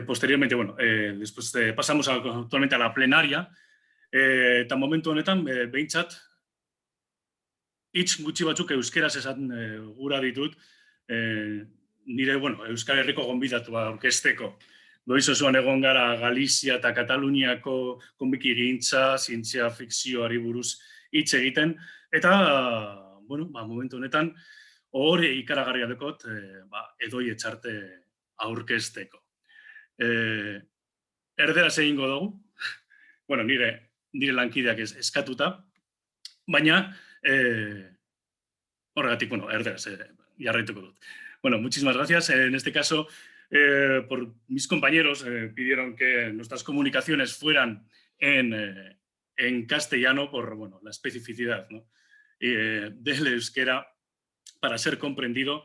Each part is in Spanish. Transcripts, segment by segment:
Posteriormente, bueno, después pasamos actualmente a la plenaria, eta momentu honetan, behintzat, hitz gutxi batzuk euskeraz esan gura ditut, nire, bueno, Euskal Herriko gonbidatua aurkezteko. Goiz osoan egon gara Galizia eta Kataluniako konbikigintza, zientzia fikzioari buruz hitz egiten, eta, bueno, momentu honetan, hori ikaragarria dekot, Edoi Etxarte aurkezteko. Erderaz egingo dugu, bueno, nire lankideak eskatuta, baina, horregatik, bueno, erderaz jarraituko dut. Bueno, muchísimas gracias. En este caso, por mis compañeros pidieron que nuestras comunicaciones fueran en castellano por, bueno, la especificidad, ¿no? Del euskera para ser comprendido.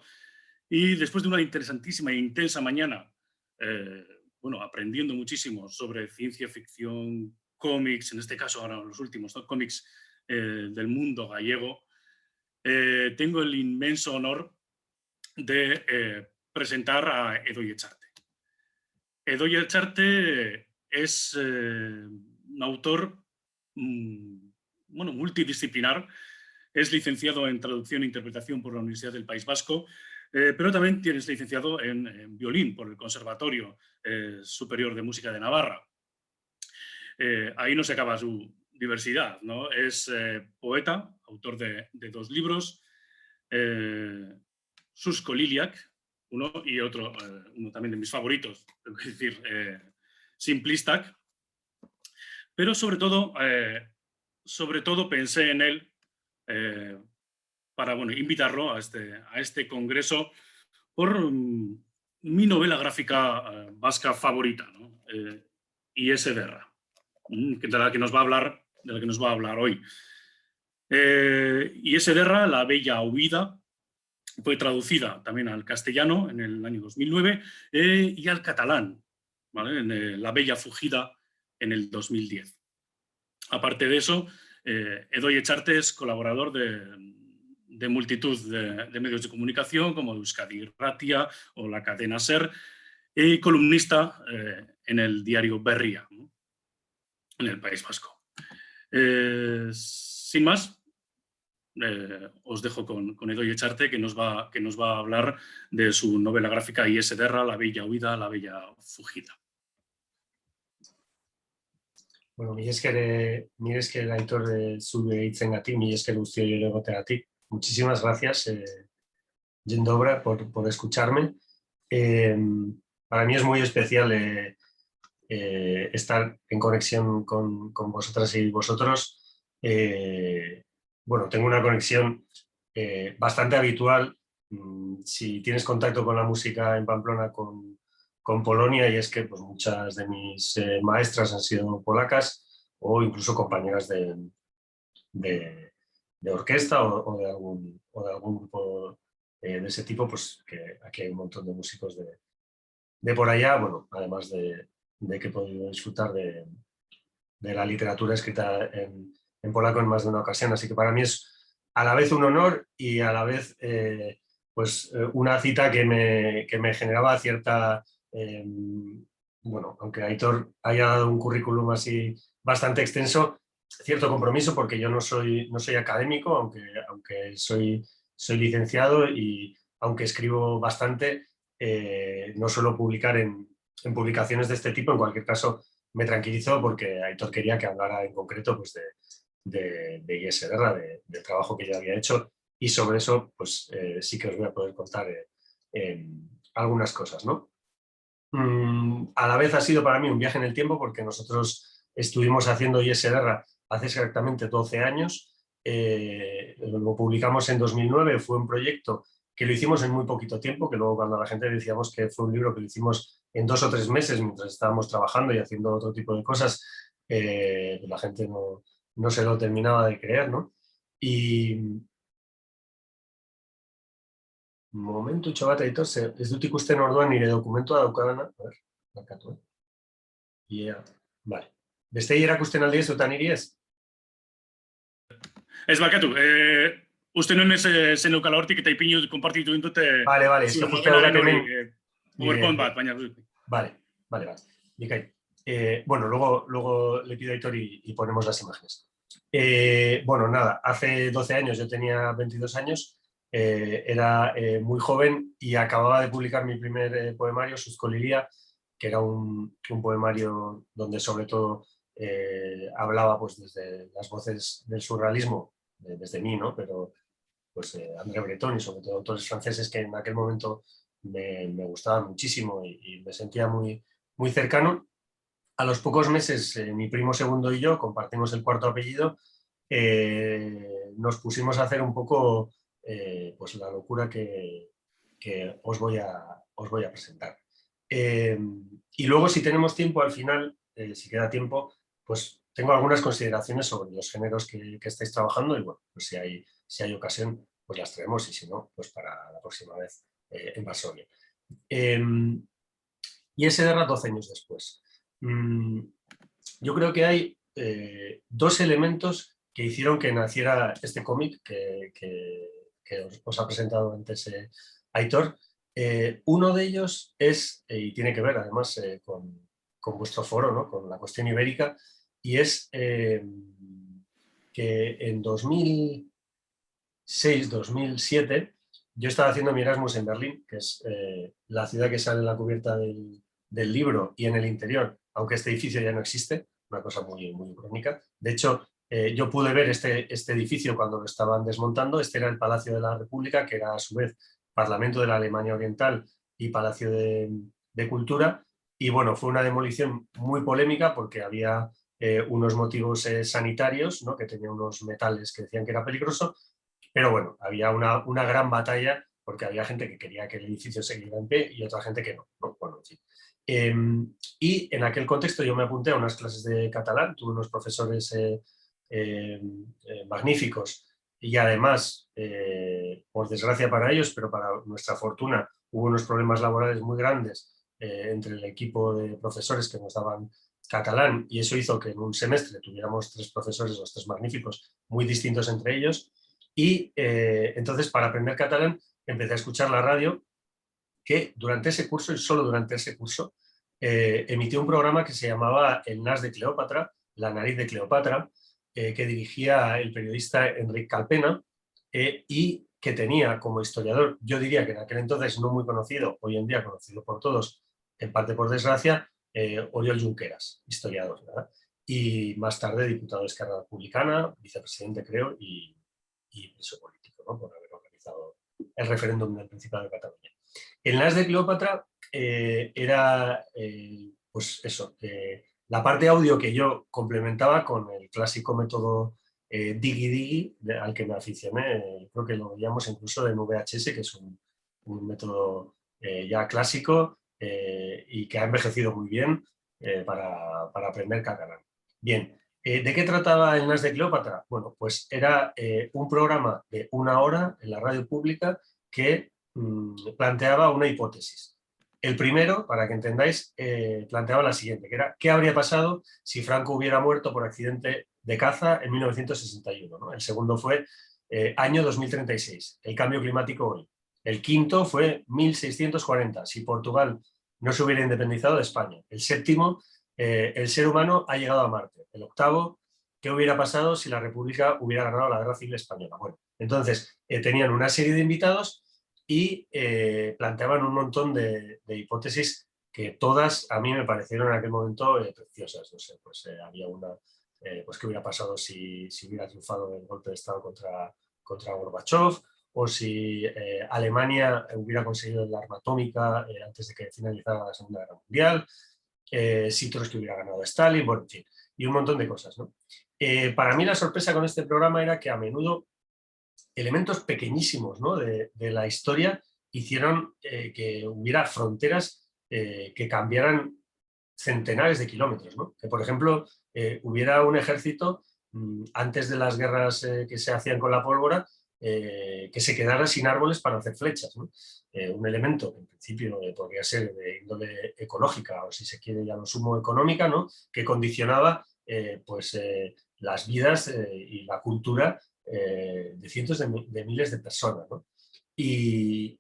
Y después de una interesantísima e intensa mañana, bueno, aprendiendo muchísimo sobre ciencia ficción, cómics, en este caso ahora los últimos, ¿no? Cómics del mundo gallego, tengo el inmenso honor de presentar a Edoi Etxarte. Edoi Etxarte es un autor bueno, multidisciplinar, es licenciado en traducción e interpretación por la Universidad del País Vasco, pero también es licenciado en violín por el Conservatorio Superior de Música de Navarra. Ahí no se acaba su diversidad, ¿no? Es poeta, autor de 2 libros, Susco Liliac, uno y otro, uno también de mis favoritos, tengo que decir, Simplistac, pero sobre todo pensé en él para, bueno, invitarlo a este congreso por mi novela gráfica vasca favorita, ¿no? I.S. Derra, de la que nos va a hablar hoy. I.S. Derra, La bella huida, fue traducida también al castellano en el año 2009 y al catalán, ¿vale? En La bella fugida en el 2010. Aparte de eso, Edoi Etxarte es colaborador de multitud de medios de comunicación como Euskadi Irratia o la cadena SER y columnista en el diario Berria, ¿no? En el País Vasco. Sin más, os dejo con Edoi Etxarte, que nos va a hablar de su novela gráfica I.S. Derra, La bella huida, la bella fugida. Bueno, mila esker Aitor zure hitzengatik, mila esker guztioi ere egoteagatik. Muchísimas gracias, Jendobra, por escucharme. Para mí es muy especial estar en conexión con vosotras y vosotros. Bueno, tengo una conexión bastante habitual, si tienes contacto con la música en Pamplona, con Polonia, y es que pues, muchas de mis maestras han sido polacas o incluso compañeras de orquesta o de algún grupo de ese tipo, pues que aquí hay un montón de músicos de por allá, bueno, además de que he podido disfrutar de la literatura escrita en polaco en más de una ocasión. Así que para mí es a la vez un honor y a la vez pues, una cita que me generaba cierta... bueno, aunque Aitor haya dado un currículum así bastante extenso, cierto compromiso, porque yo no soy académico, aunque soy licenciado, y aunque escribo bastante, no suelo publicar en publicaciones de este tipo. En cualquier caso, me tranquilizó porque Aitor quería que hablara en concreto pues, de I.S. Derra, del trabajo que yo había hecho, y sobre eso pues, sí que os voy a poder contar algunas cosas, ¿no? A la vez ha sido para mí un viaje en el tiempo, porque nosotros estuvimos haciendo I.S. Derra hace exactamente 12 años, lo publicamos en 2009, fue un proyecto que lo hicimos en muy poquito tiempo, que luego cuando a la gente decíamos que fue un libro que lo hicimos en 2 o 3 meses mientras estábamos trabajando y haciendo otro tipo de cosas, la gente no se lo terminaba de creer, ¿no? Y... Momentutxo bat, Aitor, ez dut ikusten orduan nire dokumentua daukadana. A ver, markatu, vale. Bestei erakusten aldi ez, eta niri ez? Ez bakatu, uste nuen zen eukala hortik eta ipinu konpartitu dintute... Vale, ez que justo ahora hemen... PowerPoint bat, baina... Vale, Vale, vale. Miquel. Bueno, luego le pido a Aitor y ponemos las imágenes. Bueno, nada, hace 12 años, yo tenía 22 años, era muy joven y acababa de publicar mi primer poemario, Suscolilía, que era un poemario donde sobre todo hablaba pues, desde las voces del surrealismo, desde mí, ¿no? Pero pues André Breton y sobre todo autores franceses que en aquel momento me gustaban muchísimo y me sentía muy cercano. A los pocos meses, mi primo segundo y yo compartimos el cuarto apellido, nos pusimos a hacer un poco pues la locura que os voy a presentar. Y luego, si tenemos tiempo, al final, si queda tiempo, pues tengo algunas consideraciones sobre los géneros que estáis trabajando y bueno, pues si hay ocasión, pues las traemos y si no, pues para la próxima vez en Varsovia. Y ese era 12 años después. Yo creo que hay dos elementos que hicieron que naciera este cómic que os ha presentado antes Aitor. Uno de ellos es, y tiene que ver además con vuestro foro, ¿no? Con la cuestión ibérica, y es que en 2006-2007 yo estaba haciendo mi Erasmus en Berlín, que es la ciudad que sale en la cubierta del libro y en el interior, aunque este edificio ya no existe, una cosa muy crónica. De hecho, yo pude ver este edificio cuando lo estaban desmontando. Este era el Palacio de la República, que era a su vez Parlamento de la Alemania Oriental y Palacio de Cultura. Y bueno, fue una demolición muy polémica porque había unos motivos sanitarios, ¿no? Que tenía unos metales que decían que era peligroso, pero bueno, había una gran batalla porque había gente que quería que el edificio siguiera en pie y otra gente que no. ¿No? Bueno, en fin. Y en aquel contexto yo me apunté a unas clases de catalán, tuve unos profesores magníficos y además, por desgracia para ellos, pero para nuestra fortuna, hubo unos problemas laborales muy grandes entre el equipo de profesores que nos daban catalán y eso hizo que en un semestre tuviéramos 3 profesores, los 3 magníficos, muy distintos entre ellos. Y entonces, para aprender catalán, empecé a escuchar la radio, que durante ese curso, y solo durante ese curso, emitió un programa que se llamaba El Nas de Cleopatra, La Nariz de Cleopatra, que dirigía el periodista Enric Calpena, y que tenía como historiador, yo diría que en aquel entonces no muy conocido, hoy en día conocido por todos, en parte por desgracia, Oriol Junqueras, historiador, ¿verdad? Y más tarde diputado de Esquerra Republicana, vicepresidente creo, y preso político, ¿no? Por haber organizado el referéndum del Principado de Cataluña. El Nas de Cleopatra era, pues eso, la parte audio que yo complementaba con el clásico método Digi Digi, al que me aficioné, creo que lo veíamos incluso en VHS, que es un método ya clásico y que ha envejecido muy bien para aprender catalán. Bien, ¿de qué trataba el Nas de Cleopatra? Bueno, pues era un programa de 1 hora en la radio pública que planteaba una hipótesis. El primero, para que entendáis, planteaba la siguiente, que era ¿qué habría pasado si Franco hubiera muerto por accidente de caza en 1961? ¿No? El segundo fue año 2036, el cambio climático hoy. El quinto fue 1640, si Portugal no se hubiera independizado de España. El séptimo, el ser humano ha llegado a Marte. El octavo, ¿qué hubiera pasado si la República hubiera ganado la Guerra Civil Española? Bueno, entonces tenían una serie de invitados y planteaban un montón de hipótesis que todas a mí me parecieron en aquel momento preciosas. No sé, pues había una, pues qué hubiera pasado si hubiera triunfado el golpe de Estado contra Gorbachev, o si Alemania hubiera conseguido el arma atómica antes de que finalizara la Segunda Guerra Mundial, si Trotsky hubiera ganado a Stalin, bueno, en fin, y un montón de cosas, ¿no? Para mí la sorpresa con este programa era que a menudo elementos pequeñísimos, ¿no? de la historia hicieron que hubiera fronteras que cambiaran centenares de kilómetros, ¿no? Que, por ejemplo, hubiera un ejército antes de las guerras que se hacían con la pólvora, que se quedara sin árboles para hacer flechas, ¿no? Un elemento que en principio podría ser de índole ecológica o, si se quiere, ya lo sumo económica, ¿no? Que condicionaba pues, las vidas y la cultura de cientos de miles de personas, ¿no? Y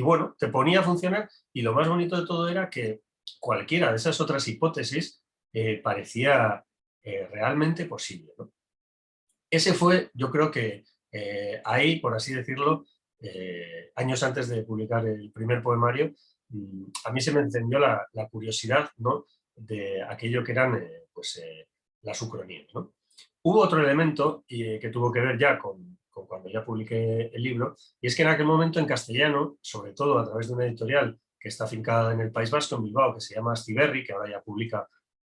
bueno, te ponía a funcionar y lo más bonito de todo era que cualquiera de esas otras hipótesis parecía realmente posible, ¿no? Ese fue, yo creo que ahí, por así decirlo, años antes de publicar el primer poemario, a mí se me encendió la curiosidad, ¿no?, de aquello que eran las ucronías, ¿no? Hubo otro elemento que tuvo que ver ya con cuando ya publiqué el libro, y es que en aquel momento en castellano, sobre todo a través de una editorial que está afincada en el País Vasco, en Bilbao, que se llama Astiberri, que ahora ya publica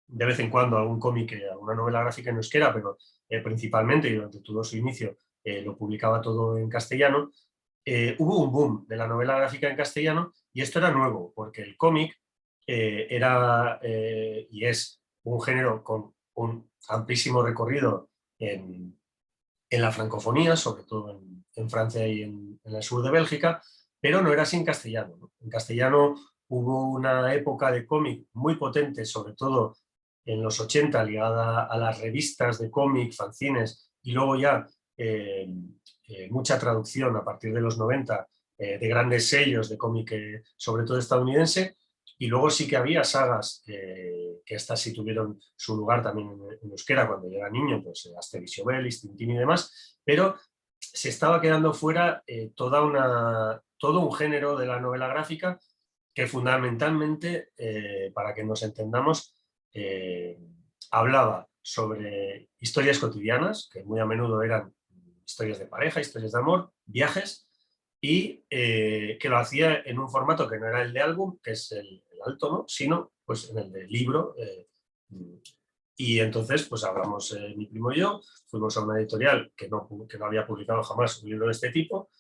de vez en cuando algún cómic, alguna novela gráfica en euskera, pero principalmente y durante todo su inicio lo publicaba todo en castellano. Hubo un boom de la novela gráfica en castellano y esto era nuevo, porque el cómic era y es un género con un amplísimo recorrido en la francofonía, sobre todo en Francia y en el sur de Bélgica, pero no era así en castellano, ¿no? En castellano hubo una época de cómic muy potente, sobre todo en los 80, ligada a las revistas de cómic, fanzines, y luego ya mucha traducción a partir de los 90 de grandes sellos de cómic, sobre todo estadounidense, y luego sí que había sagas que estas sí tuvieron su lugar también en euskera cuando yo era niño, pues Asterix y Obelix, Tintín y demás, pero se estaba quedando fuera todo un género de la novela gráfica que fundamentalmente, para que nos entendamos, hablaba sobre historias cotidianas, que muy a menudo eran historias de pareja, historias de amor, viajes, y que lo hacía en un formato que no era el de álbum, que es el alto, ¿no?, sino pues en el de libro. Y entonces, pues hablamos mi primo y yo, fuimos a una editorial que no había publicado jamás un libro de este tipo,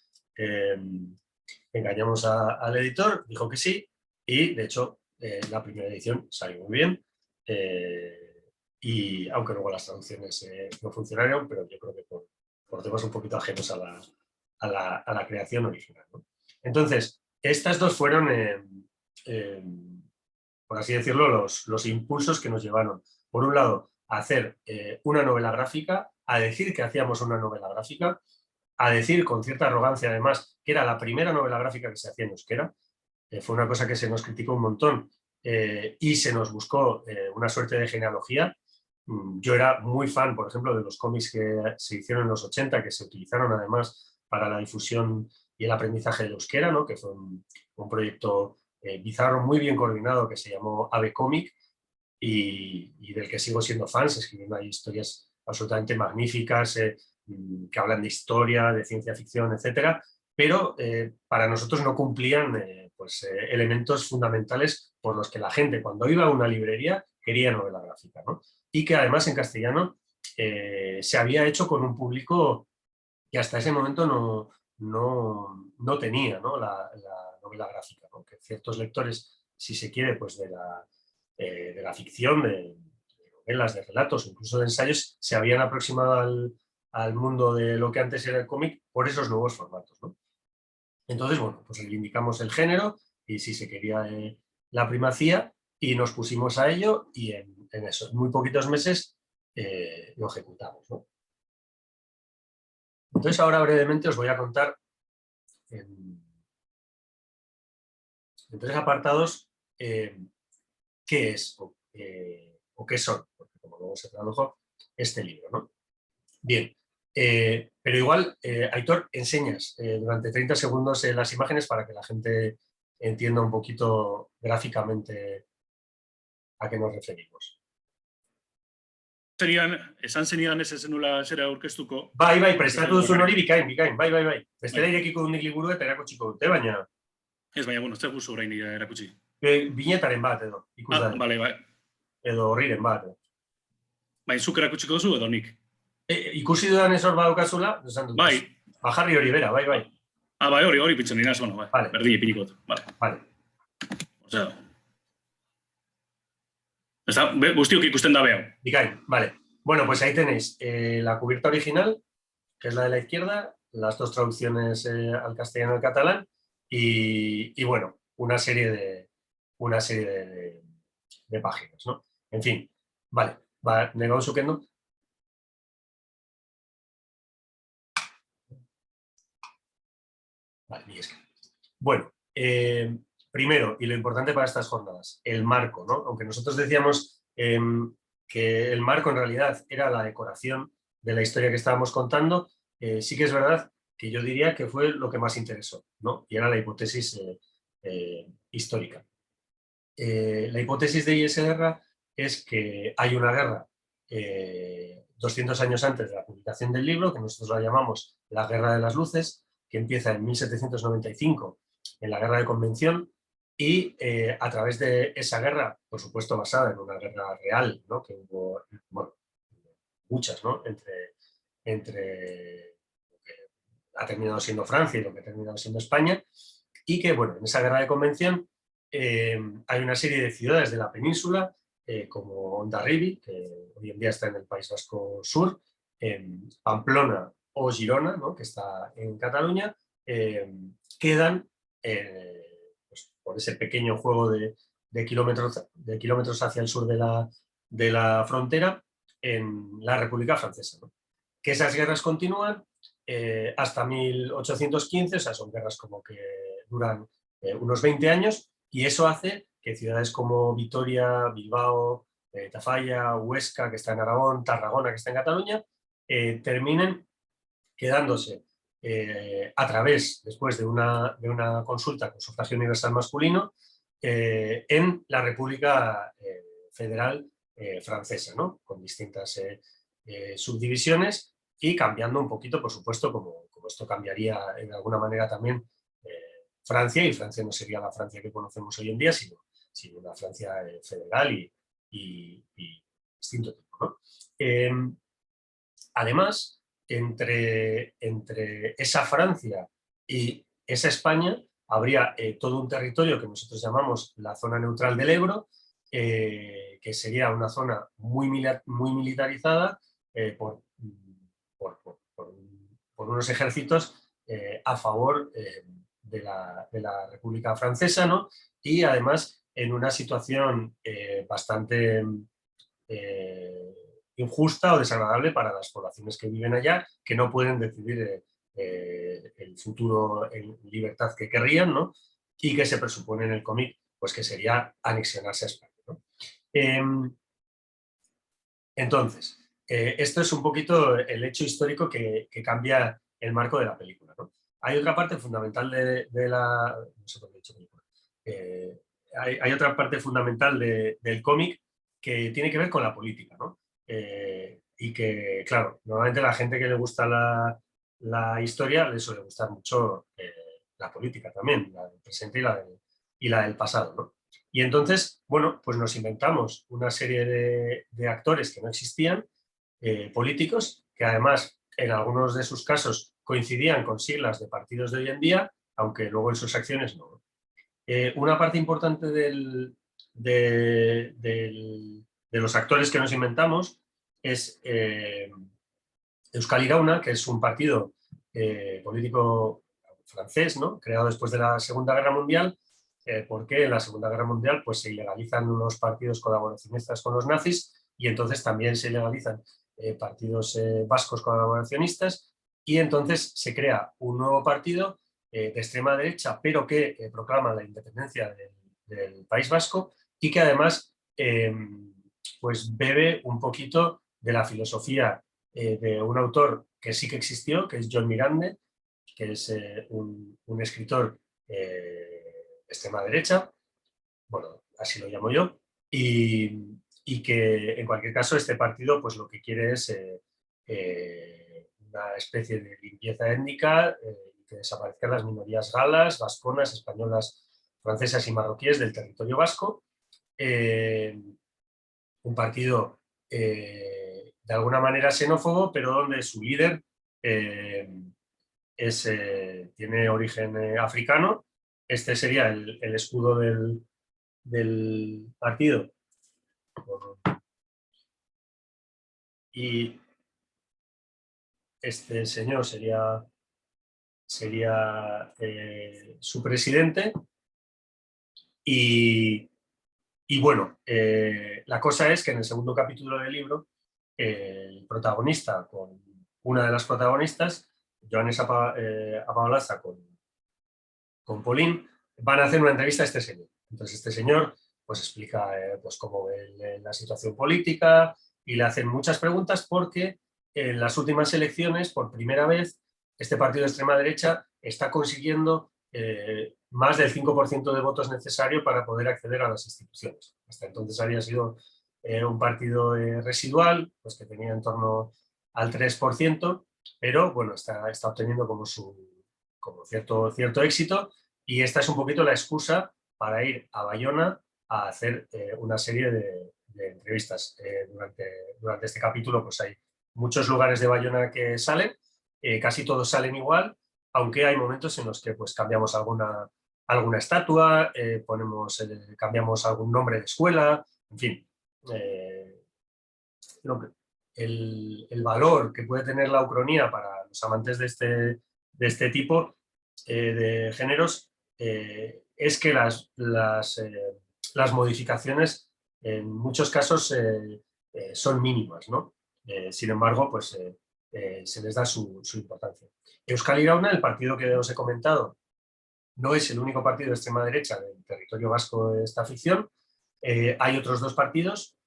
engañamos al editor, dijo que sí, y de hecho la primera edición salió muy bien, y aunque luego las traducciones no funcionaron, pero yo creo que por temas un poquito ajenos a la creación original, ¿no? Entonces, estas dos fueron, por así decirlo, los impulsos que nos llevaron, por un lado, a hacer una novela gráfica, a decir que hacíamos una novela gráfica, a decir con cierta arrogancia, además, que era la primera novela gráfica que se hacía en euskera. Fue una cosa que se nos criticó un montón y se nos buscó una suerte de genealogía. Yo era muy fan, por ejemplo, de los cómics que se hicieron en los 80, que se utilizaron además para la difusión y el aprendizaje del euskera, ¿no?, que fue un proyecto bizarro, muy bien coordinado, que se llamó Ave Comic, y del que sigo siendo fan, escribiendo ahí historias absolutamente magníficas, que hablan de historia, de ciencia ficción, etcétera, pero para nosotros no cumplían elementos fundamentales por los que la gente, cuando iba a una librería, quería novela gráfica, ¿no? Y que además en castellano se había hecho con un público que hasta ese momento no tenía, ¿no?, la novela gráfica, ¿no?, que ciertos lectores, si se quiere, pues de la ficción, de novelas, de relatos, incluso de ensayos, se habían aproximado al mundo de lo que antes era el cómic por esos nuevos formatos, ¿no? Entonces, bueno, pues reivindicamos el género y si se quería la primacía, y nos pusimos a ello, y en esos muy poquitos meses lo ejecutamos, ¿no? Entonces ahora brevemente os voy a contar en tres apartados qué es o qué son, porque como luego se tradujo, este libro, ¿no? Bien, pero igual, Aitor, enseñas durante 30 segundos las imágenes para que la gente entienda un poquito gráficamente a qué nos referimos. Esan zenidan ez zenula zera aurkeztuko. Bai, prestatu duzun hori bikain, bai. Bestela irekiko dunik liburu eta erakutsiko dute, baina... Ez, baina, bueno, ez guzu orain erakutsi. Binetaren bat, edo, ikus da. Bale, bai. Edo horriren bat. Baina, zuk erakutsiko duzu edo nik? Ikusi dudan ez hor badukazula, esan dut. Bai. Bajarri hori bera, bai. Bai, hori pintzen dira, bueno, bai. Vale. Berdin ipiniko. Vale. Osea... Guztiok ikusten da behau. Bikain, vale. Bueno, pues ahí tenéis la cubierta original, que es la de la izquierda, las dos traducciones al castellano y al catalán, y bueno, una serie de páginas, ¿no? En fin, vale. Va, negado sukendo. Vale, bueno, primero, y lo importante para estas jornadas, el marco, ¿no? Aunque nosotros decíamos que el marco en realidad era la decoración de la historia que estábamos contando, sí que es verdad que yo diría que fue lo que más interesó, ¿no? Y era la hipótesis histórica. La hipótesis de I.S. Guerra es que hay una guerra 200 años antes de la publicación del libro, que nosotros la llamamos la Guerra de las Luces, que empieza en 1795 en la Guerra de Convención, y a través de esa guerra, por supuesto basada en una guerra real, ¿no? Que hubo, bueno, muchas, ¿no? Entre lo que ha terminado siendo Francia y lo que ha terminado siendo España, y que, bueno, en esa guerra de convención hay una serie de ciudades de la península, como Hondarribia, que hoy en día está en el País Vasco Sur, Pamplona o Girona, ¿no? Que está en Cataluña, quedan pues, por ese pequeño juego de kilómetros hacia el sur de la frontera, en la República Francesa, ¿no? Que esas guerras continúan hasta 1815, o sea, son guerras como que duran unos 20 años, y eso hace que ciudades como Vitoria, Bilbao, Tafalla, Huesca, que está en Aragón, Tarragona, que está en Cataluña, terminen quedándose a través, después de una consulta con sufragio universal masculino, en la República Federal Francesa, ¿no? Con distintas subdivisiones y cambiando un poquito, por supuesto, como esto cambiaría en alguna manera también Francia, y Francia no sería la Francia que conocemos hoy en día, sino una Francia federal y distinto tipo, ¿no? Además, entre esa Francia y esa España habría todo un territorio que nosotros llamamos la zona neutral del Ebro, que sería una zona muy militarizada por unos ejércitos a favor de la República Francesa, ¿no? Y además en una situación bastante injusta o desagradable para las poblaciones que viven allá, que no pueden decidir el futuro en libertad que querrían, ¿no? Y que se presupone en el cómic pues que sería anexionarse a España, ¿no? Entonces, esto es un poquito el hecho histórico que cambia el marco de la película, ¿no? Hay otra parte fundamental de la... No sé por qué he dicho película. Hay otra parte fundamental del cómic que tiene que ver con la política, ¿no? Y que, claro, normalmente la gente que le gusta la historia le suele gustar mucho la política también, la del presente y la del pasado, ¿no? Y entonces, bueno, pues nos inventamos una serie de actores que no existían, políticos, que además en algunos de sus casos coincidían con siglas de partidos de hoy en día, aunque luego en sus acciones no. Una parte importante de los actores que nos inventamos es Euskal Irauna, que es un partido político francés, ¿no? Creado después de la Segunda Guerra Mundial, porque en la Segunda Guerra Mundial pues, se ilegalizan los partidos colaboracionistas con los nazis, y entonces también se ilegalizan partidos vascos colaboracionistas, y entonces se crea un nuevo partido de extrema derecha, pero que proclama la independencia del País Vasco, y que además pues bebe un poquito de la filosofía de un autor que sí que existió, que es John Miranda, que es un escritor de extrema derecha, bueno, así lo llamo yo, y que en cualquier caso este partido pues lo que quiere es una especie de limpieza étnica, que desaparezcan las minorías galas, vasconas, españolas, francesas y marroquíes del territorio vasco. Un partido de alguna manera xenófobo, pero donde su líder tiene origen africano. Este sería el escudo del partido. Y este señor sería su presidente. Y bueno, la cosa es que en el segundo capítulo del libro, el protagonista con una de las protagonistas, Joanes Apaolaza con Pauline, van a hacer una entrevista a este señor. Entonces este señor pues explica pues cómo ve la situación política y le hacen muchas preguntas porque en las últimas elecciones, por primera vez, este partido de extrema derecha está consiguiendo más del 5% de votos necesario para poder acceder a las instituciones. Hasta entonces había sido un partido residual, pues que tenía en torno al 3%, pero bueno, está obteniendo como cierto éxito, y esta es un poquito la excusa para ir a Bayona a hacer una serie de entrevistas. Durante este capítulo pues hay muchos lugares de Bayona que salen, casi todos salen igual, aunque hay momentos en los que pues cambiamos alguna estatua, cambiamos algún nombre de escuela, en fin. El valor que puede tener la ucronía para los amantes de este tipo de géneros es que las modificaciones en muchos casos son mínimas, ¿no? Sin embargo, pues se les da su importancia. Euskal Irauna, el partido que os he comentado, no es el único partido de extrema derecha del territorio vasco de esta ficción. Hay otros dos partidos,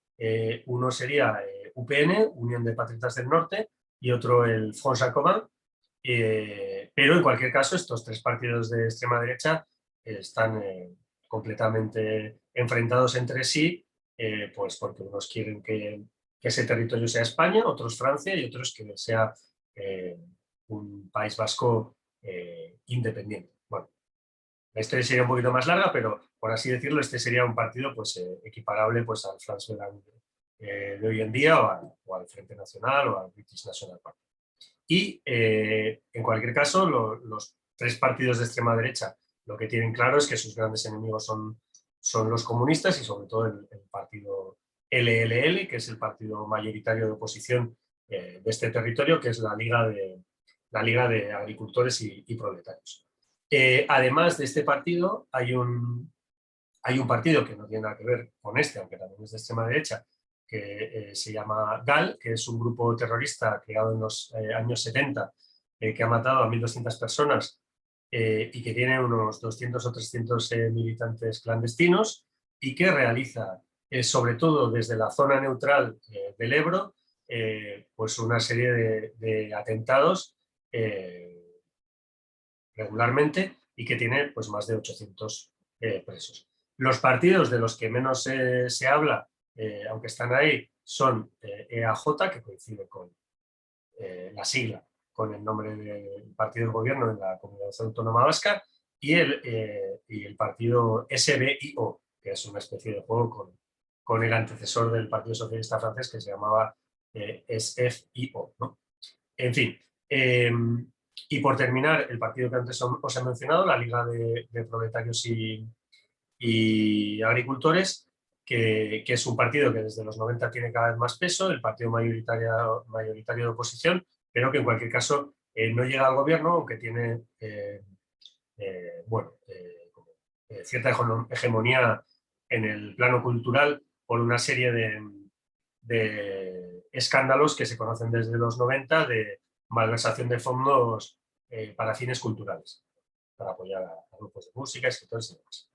uno sería UPN, Unión de Patriotas del Norte, y otro el Front Jacobin, pero en cualquier caso estos tres partidos de extrema derecha están completamente enfrentados entre sí, pues porque unos quieren que ese territorio sea España, otros Francia y otros que sea un País Vasco independiente. Bueno, la historia sería un poquito más larga, pero por así decirlo, este sería un partido pues, equiparable pues, al France de hoy en día o al Frente Nacional o al British National Party. Y en cualquier caso, los tres partidos de extrema derecha lo que tienen claro es que sus grandes enemigos son los comunistas y sobre todo el partido LLL, que es el partido mayoritario de oposición de este territorio, que es la Liga de Agricultores y Proletarios. Además de este partido, hay un partido que no tiene nada que ver con este, aunque también es de extrema derecha, que se llama GAL, que es un grupo terrorista creado en los años 70, que ha matado a 1.200 personas y que tiene unos 200 o 300 militantes clandestinos, y que realiza, sobre todo desde la zona neutral del Ebro, pues una serie de atentados regularmente, y que tiene pues, más de 800 presos. Los partidos de los que menos se habla, aunque están ahí, son EAJ, que coincide con la sigla con el nombre del partido del gobierno en la Comunidad Autónoma Vasca, y el partido SBIO, que es una especie de juego con el antecesor del Partido Socialista Francés, que se llamaba SFIO, ¿no? En fin, y por terminar, el partido que antes os he mencionado, la Liga de Proletarios y Agricultores, que es un partido que desde los 90 tiene cada vez más peso, el partido mayoritario de oposición, pero que en cualquier caso no llega al gobierno, aunque tiene cierta hegemonía en el plano cultural por una serie de escándalos que se conocen desde los 90 de malversación de fondos para fines culturales, para apoyar a grupos de música, escritores y demás.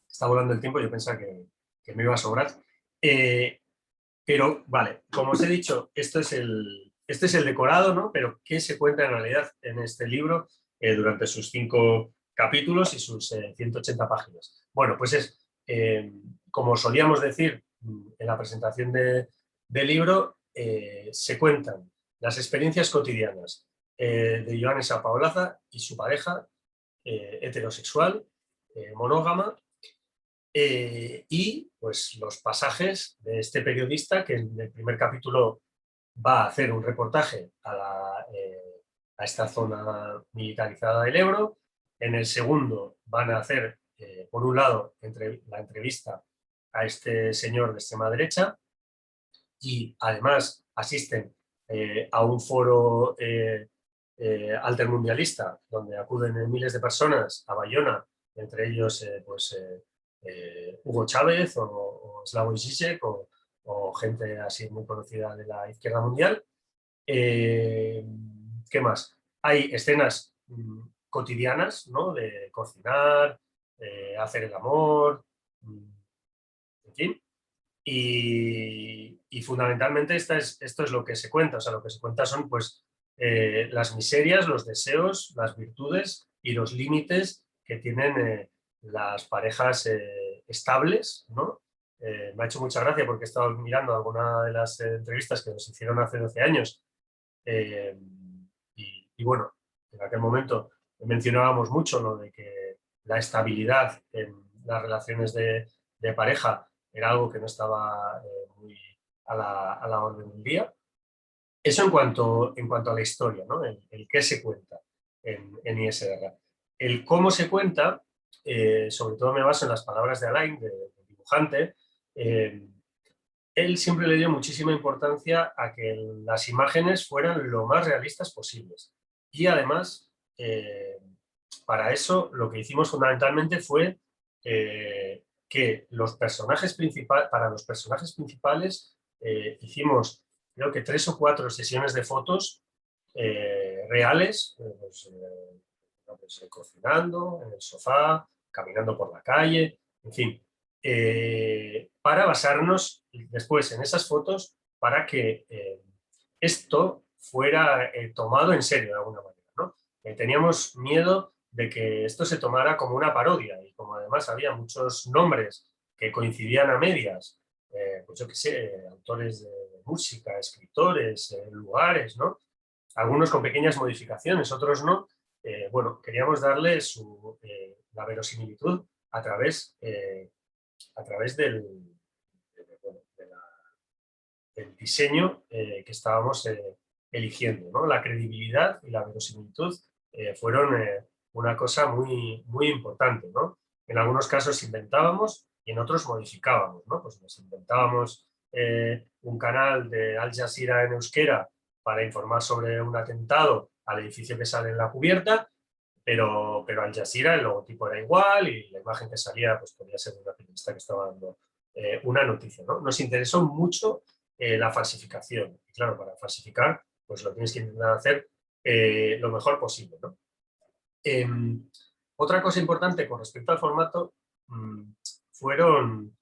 Está volando el tiempo, yo pensaba que me iba a sobrar. Pero, vale, como os he dicho, este es el decorado, ¿no? Pero ¿qué se cuenta en realidad en este libro durante sus 5 capítulos y sus 180 páginas? Bueno, pues es, como solíamos decir en la presentación del libro, se cuentan las experiencias cotidianas de Joanes Apaolaza y su pareja heterosexual, monógama, y pues los pasajes de este periodista que en el primer capítulo va a hacer un reportaje a esta zona militarizada del Ebro. En el segundo van a hacer, por un lado, la entrevista a este señor de extrema derecha, y además asisten a un foro altermundialista donde acuden miles de personas a Bayona, entre ellos Hugo Chávez o Slavoj Žižek o gente así muy conocida de la izquierda mundial. ¿Qué más? Hay escenas cotidianas, ¿no? De cocinar, hacer el amor, en fin. Y fundamentalmente esto es lo que se cuenta, o sea, lo que se cuenta son pues las miserias, los deseos, las virtudes y los límites que tienen las parejas estables, ¿no? Me ha hecho mucha gracia porque he estado mirando alguna de las entrevistas que nos hicieron hace 12 años eh, y bueno, en aquel momento mencionábamos mucho lo de que la estabilidad en las relaciones de pareja era algo que no estaba muy a la orden del día. Eso en cuanto a la historia, ¿no? El qué se cuenta en ISR. El cómo se cuenta, sobre todo me baso en las palabras de Alain, del dibujante. Él siempre le dio muchísima importancia a que las imágenes fueran lo más realistas posibles. Y además, para eso lo que hicimos fundamentalmente fue que para los personajes principales hicimos creo que 3 o 4 sesiones de fotos reales, cocinando, en el sofá, caminando por la calle, en fin, para basarnos después en esas fotos para que esto fuera tomado en serio de alguna manera, ¿no? Teníamos miedo de que esto se tomara como una parodia y como además había muchos nombres que coincidían a medias, pues yo qué sé, autores de música, escritores, lugares, ¿no? Algunos con pequeñas modificaciones, otros no. Bueno, queríamos darle la verosimilitud a través del diseño que estábamos eligiendo, ¿no? La credibilidad y la verosimilitud fueron una cosa muy, muy importante, ¿no? En algunos casos inventábamos y en otros modificábamos, ¿no? Pues nos inventábamos un canal de Al Jazeera en euskera para informar sobre un atentado al edificio que sale en la cubierta, pero Al Jazeera el logotipo era igual y la imagen que salía pues podía ser de una periodista que estaba dando una noticia, ¿no? Nos interesó mucho la falsificación. Y claro, para falsificar, pues lo tienes que intentar hacer lo mejor posible, ¿no? Otra cosa importante con respecto al formato fueron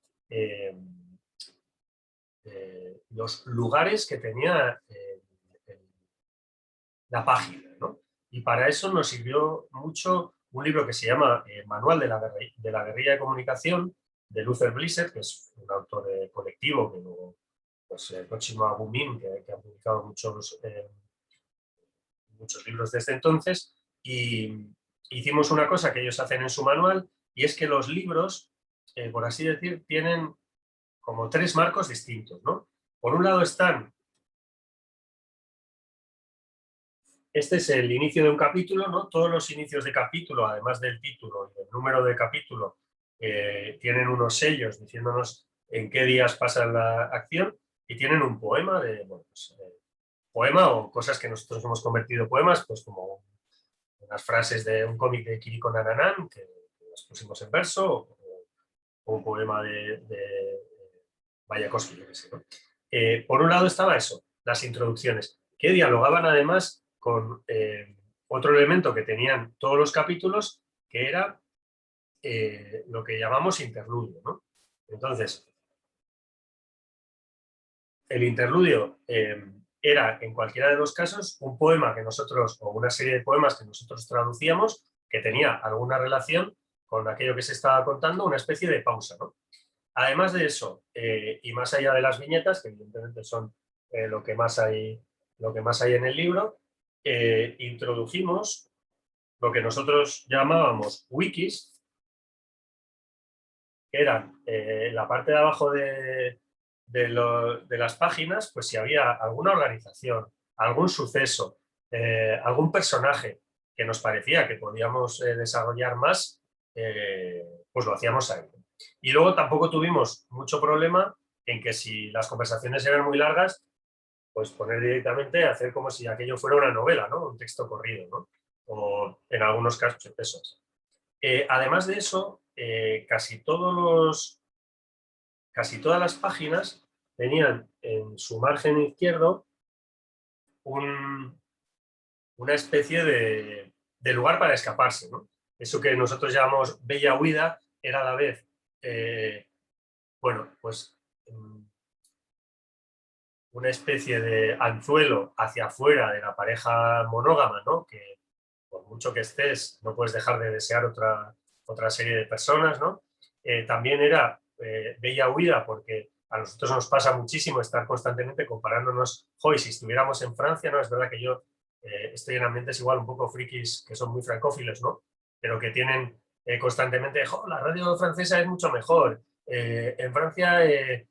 los lugares que tenía la página, ¿no? Y para eso nos sirvió mucho un libro que se llama Manual de la guerrilla de comunicación, de Luther Blissett, que es un autor colectivo que luego, pues, el próximo Abu Mim, que ha publicado muchos libros desde entonces, y hicimos una cosa que ellos hacen en su manual, y es que los libros, por así decir, tienen como 3 marcos distintos, ¿no? Por un lado están. Este es el inicio de un capítulo, ¿no? Todos los inicios de capítulo, además del título y del número de capítulo, tienen unos sellos diciéndonos en qué días pasa la acción y tienen un poema poema o cosas que nosotros hemos convertido en poemas, pues como unas frases de un cómic de Kiriko Nananan, que las pusimos en verso, o un poema de Mayakovsky, yo qué sé, ¿no? Por un lado estaba eso, las introducciones, que dialogaban además con otro elemento que tenían todos los capítulos, que era lo que llamamos interludio, ¿no? Entonces, el interludio era, en cualquiera de los casos, un poema que nosotros, o una serie de poemas que nosotros traducíamos, que tenía alguna relación con aquello que se estaba contando, una especie de pausa, ¿no? Además de eso, y más allá de las viñetas, que evidentemente son lo que más hay en el libro, introdujimos lo que nosotros llamábamos wikis, que eran la parte de abajo de las páginas, pues si había alguna organización, algún suceso, algún personaje que nos parecía que podíamos desarrollar más, pues lo hacíamos ahí. Y luego tampoco tuvimos mucho problema en que si las conversaciones eran muy largas, pues poner directamente, hacer como si aquello fuera una novela, ¿no? Un texto corrido, ¿no? O en algunos casos eso. Además de eso, casi todas las páginas tenían en su margen izquierdo una especie de lugar para escaparse, ¿no? Eso que nosotros llamamos bella huida era a la vez, bueno, pues una especie de anzuelo hacia afuera de la pareja monógama, ¿no? Que por mucho que estés, no puedes dejar de desear otra serie de personas, ¿no? También era bella huida porque a nosotros nos pasa muchísimo estar constantemente comparándonos. Hoy, si estuviéramos en Francia, ¿no? Es verdad que yo estoy en ambientes igual un poco frikis que son muy francófilos, ¿no? Pero que tienen constantemente, la radio francesa es mucho mejor. En Francia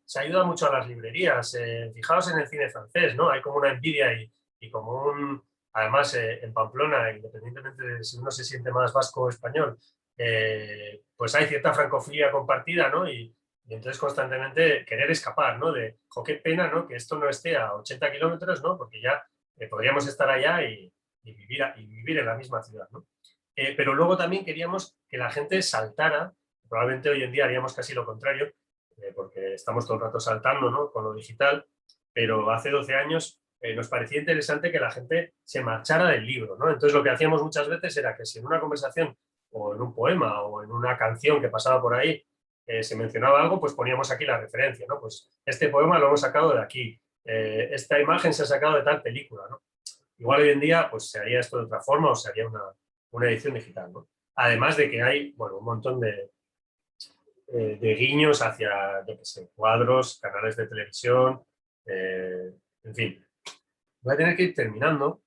se ayuda mucho a las librerías. Fijaos en el cine francés, ¿no? Hay como una envidia y como un... Además, en Pamplona, independientemente de si uno se siente más vasco o español, pues hay cierta francofilia compartida, ¿no? Y entonces constantemente querer escapar, ¿no? De, qué pena, ¿no? Que esto no esté a 80 kilómetros, ¿no? Porque ya podríamos estar allá y vivir en la misma ciudad, ¿no? Pero luego también queríamos que la gente saltara, probablemente hoy en día haríamos casi lo contrario, porque estamos todo el rato saltando, ¿no? Con lo digital, pero hace 12 años nos parecía interesante que la gente se marchara del libro, ¿no? Entonces lo que hacíamos muchas veces era que si en una conversación o en un poema o en una canción que pasaba por ahí se mencionaba algo, pues poníamos aquí la referencia, ¿no? Pues este poema lo hemos sacado de aquí, esta imagen se ha sacado de tal película, ¿no? Igual hoy en día pues se haría esto de otra forma o se haría una edición digital, ¿no? Además de que hay, bueno, un montón de guiños hacia, yo qué sé, cuadros, canales de televisión, en fin. Voy a tener que ir terminando.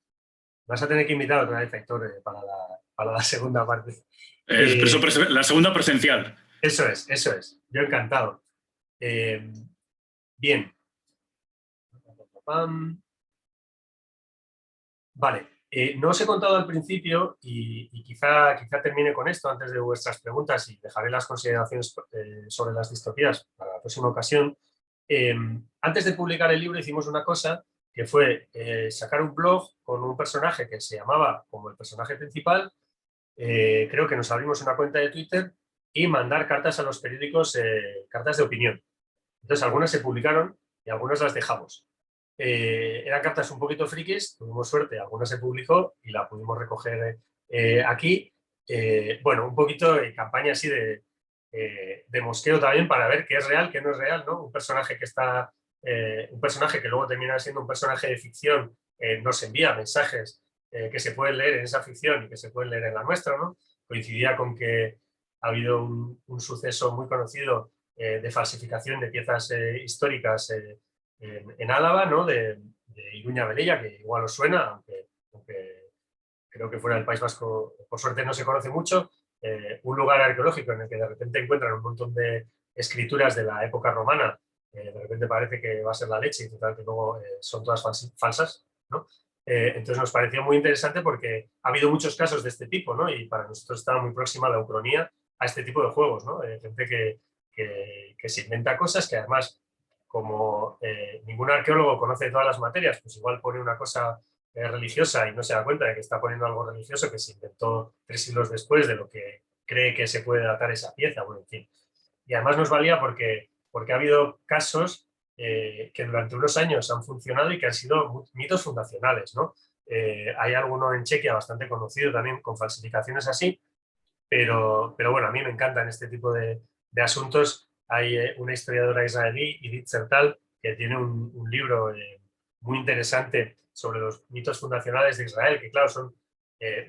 Vas a tener que invitar otra vez a Héctor para la segunda parte. La segunda presencial. Eso es. Yo encantado. Bien. Vale. No os he contado al principio y quizá termine con esto antes de vuestras preguntas y dejaré las consideraciones sobre las distopías para la próxima ocasión. Antes de publicar el libro hicimos una cosa que fue sacar un blog con un personaje que se llamaba como el personaje principal. Creo que nos abrimos una cuenta de Twitter y mandar cartas a los periódicos, cartas de opinión. Entonces algunas se publicaron y algunas las dejamos. Eran cartas un poquito frikis, tuvimos suerte, alguna se publicó y la pudimos recoger aquí. Bueno, un poquito de campaña así de mosqueo también para ver qué es real, qué no es real, ¿no? Un personaje que luego termina siendo un personaje de ficción, nos envía mensajes que se pueden leer en esa ficción y que se pueden leer en la nuestra, ¿no? Coincidía con que ha habido un suceso muy conocido de falsificación de piezas históricas en Álava, ¿no? de Iruña Velella, que igual os suena, aunque creo que fuera del País Vasco, por suerte no se conoce mucho, un lugar arqueológico en el que de repente encuentran un montón de escrituras de la época romana, de repente parece que va a ser la leche y total que luego son todas falsas, ¿no? Entonces nos pareció muy interesante porque ha habido muchos casos de este tipo, ¿no? Y para nosotros estaba muy próxima la ucronía a este tipo de juegos, ¿no? Gente que se inventa cosas que además, como ningún arqueólogo conoce todas las materias, pues igual pone una cosa religiosa y no se da cuenta de que está poniendo algo religioso que se inventó 3 siglos después de lo que cree que se puede datar esa pieza, bueno, en fin. Y además nos valía porque ha habido casos que durante unos años han funcionado y que han sido mitos fundacionales, ¿no? Hay alguno en Chequia bastante conocido también con falsificaciones así, pero bueno, a mí me encantan este tipo de asuntos. Hay una historiadora israelí, Idit Sertal, que tiene un libro muy interesante sobre los mitos fundacionales de Israel, que claro, son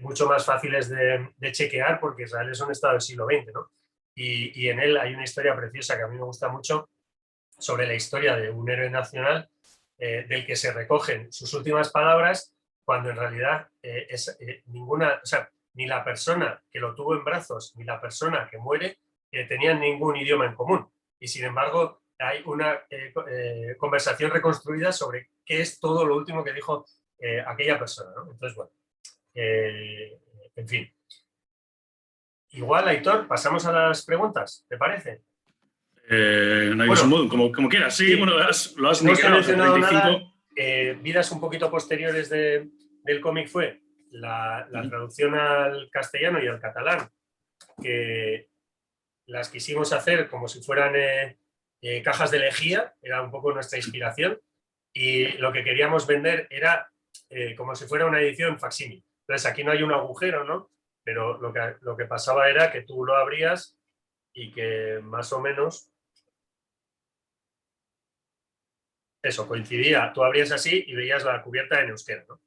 mucho más fáciles de chequear porque Israel es un estado del siglo XX, ¿no? Y en él hay una historia preciosa que a mí me gusta mucho sobre la historia de un héroe nacional del que se recogen sus últimas palabras cuando en realidad ninguna, o sea, ni la persona que lo tuvo en brazos ni la persona que muere tenían ningún idioma en común. Y sin embargo hay una conversación reconstruida sobre qué es todo lo último que dijo aquella persona, ¿no? Entonces, bueno, en fin. Igual, Aitor, pasamos a las preguntas, ¿te parece? No hay Bueno, modo, como quieras. Sí, bueno, lo has no os he mencionado, mencionado 35. nada. Vidas un poquito posteriores del cómic fue la traducción al castellano y al catalán, que las quisimos hacer como si fueran cajas de lejía, era un poco nuestra inspiración, y lo que queríamos vender era como si fuera una edición facsímil. Entonces aquí no hay un agujero, ¿no? Pero lo que pasaba era que tú lo abrías y que más o menos eso coincidía. Tú abrías así y veías la cubierta en euskera, ¿no?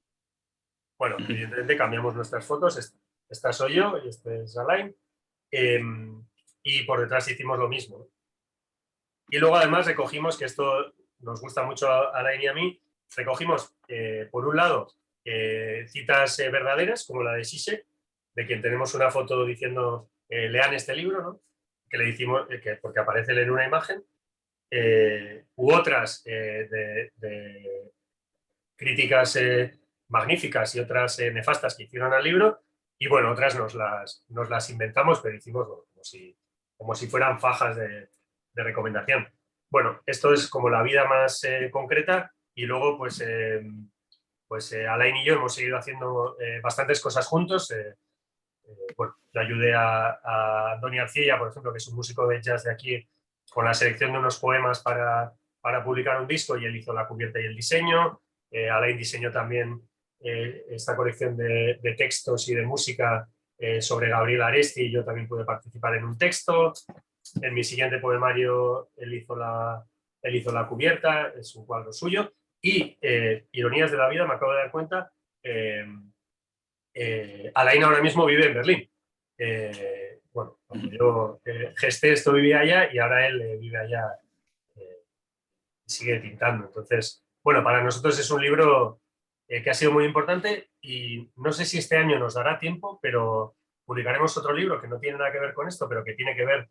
Bueno, evidentemente cambiamos nuestras fotos. Esta soy yo y este es Alain. Y por detrás hicimos lo mismo, ¿no? Y luego además recogimos, que esto nos gusta mucho a Alain y a mí, recogimos, por un lado, citas verdaderas, como la de Zizek, de quien tenemos una foto diciendo lean este libro, ¿no? Que le hicimos, porque aparece en una imagen, u otras de críticas magníficas y otras nefastas que hicieron al libro, y bueno, otras nos las inventamos, pero hicimos bueno, como si fueran fajas de recomendación. Bueno, esto es como la vida más concreta, y luego pues Alain y yo hemos seguido haciendo bastantes cosas juntos. Bueno, yo ayudé a Doni Arcilla, por ejemplo, que es un músico de jazz de aquí, con la selección de unos poemas para publicar un disco, y él hizo la cubierta y el diseño. Alain diseñó también esta colección de textos y de música sobre Gabriel Aresti, y yo también pude participar en un texto. En mi siguiente poemario él hizo la cubierta, es un cuadro suyo. Y ironías de la vida, me acabo de dar cuenta, Alain ahora mismo vive en Berlín. Bueno, cuando yo gesté esto vivía allá, y ahora él vive allá, sigue tintando. Entonces, bueno, para nosotros es un libro que ha sido muy importante, y no sé si este año nos dará tiempo, pero publicaremos otro libro que no tiene nada que ver con esto, pero que tiene que ver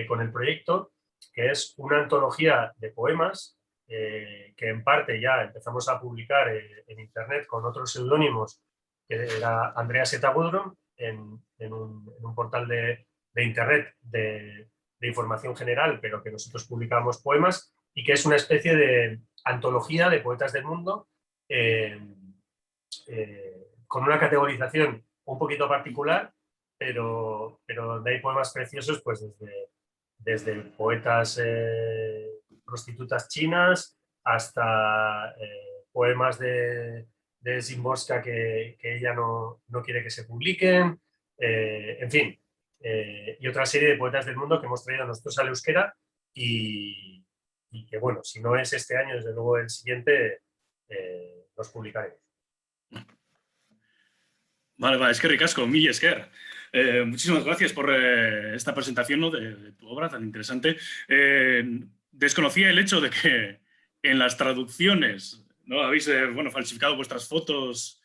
con el proyecto, que es una antología de poemas que en parte ya empezamos a publicar en internet con otros seudónimos, que era Andrea Seta Gudrun, en un portal de internet de información general, pero que nosotros publicamos poemas, y que es una especie de antología de poetas del mundo, con una categorización un poquito particular, pero donde hay poemas preciosos, pues desde poetas prostitutas chinas hasta poemas de Szymborska que ella no quiere que se publiquen, en fin, y otra serie de poetas del mundo que hemos traído nosotros al euskera, y que, bueno, si no es este año, desde luego el siguiente los publicaremos. Vale, es que ricasco, Mille Esker. Muchísimas gracias por esta presentación, ¿no? de tu obra tan interesante. Desconocía el hecho de que en las traducciones, ¿no? Habéis falsificado vuestras fotos,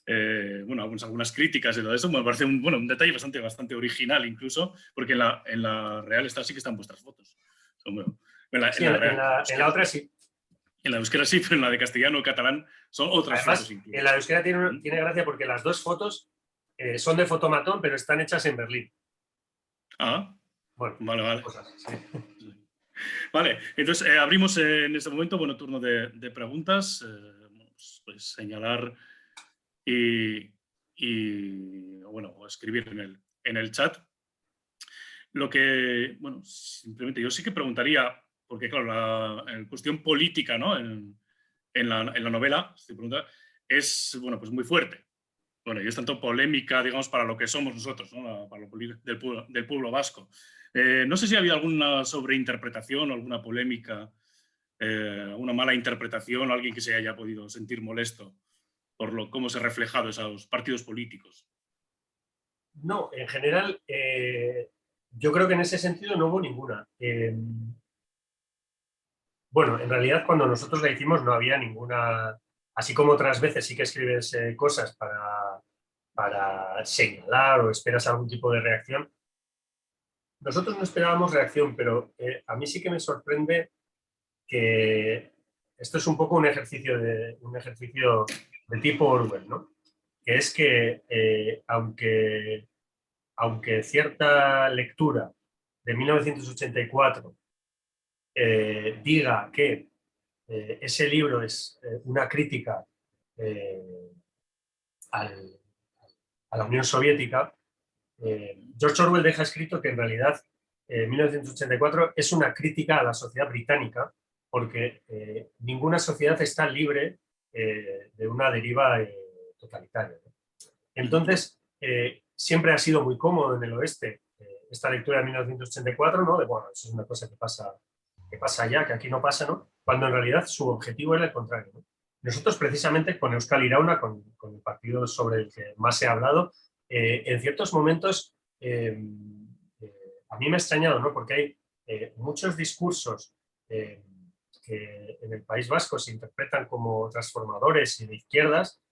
algunas críticas y todo eso. Me parece un detalle bastante original, incluso, porque en la real sí que están vuestras fotos. En la otra sí. En la euskera sí, pero en la de castellano o catalán son otras fotos. En la euskera tiene gracia porque las dos fotos son de fotomatón, pero están hechas en Berlín. Ah, bueno, vale. Cosas, sí. Vale, entonces abrimos en este momento turno de preguntas, pues señalar o escribir en el chat. Lo que, simplemente yo sí que preguntaría, porque claro, la cuestión política, ¿no? en la novela, esta pregunta, es pues muy fuerte. Y es tanto polémica, digamos, para lo que somos nosotros, ¿no? Para lo del pueblo vasco. No sé si ha habido alguna sobreinterpretación o alguna polémica, alguna mala interpretación, o alguien que se haya podido sentir molesto por cómo se ha reflejado esos partidos políticos. No, en general, yo creo que en ese sentido no hubo ninguna. Bueno, en realidad cuando nosotros la hicimos no había ninguna, así como otras veces sí que escribes cosas para señalar o esperas algún tipo de reacción. Nosotros no esperábamos reacción, pero a mí sí que me sorprende que esto es un poco un ejercicio de tipo Orwell, ¿no? Que es que aunque cierta lectura de 1984 diga que ese libro es una crítica a la Unión Soviética, George Orwell deja escrito que en realidad 1984 es una crítica a la sociedad británica, porque ninguna sociedad está libre de una deriva totalitaria, ¿no? Entonces, siempre ha sido muy cómodo en el oeste esta lectura de 1984, ¿no? De, bueno, eso es una cosa que pasa allá, que aquí no pasa, ¿no? Cuando en realidad su objetivo era el contrario, ¿no? Nosotros precisamente con Euskal Irauna, con el partido sobre el que más se ha hablado, en ciertos momentos a mí me ha extrañado, ¿no? Porque hay muchos discursos que en el País Vasco se interpretan como transformadores y de izquierdas,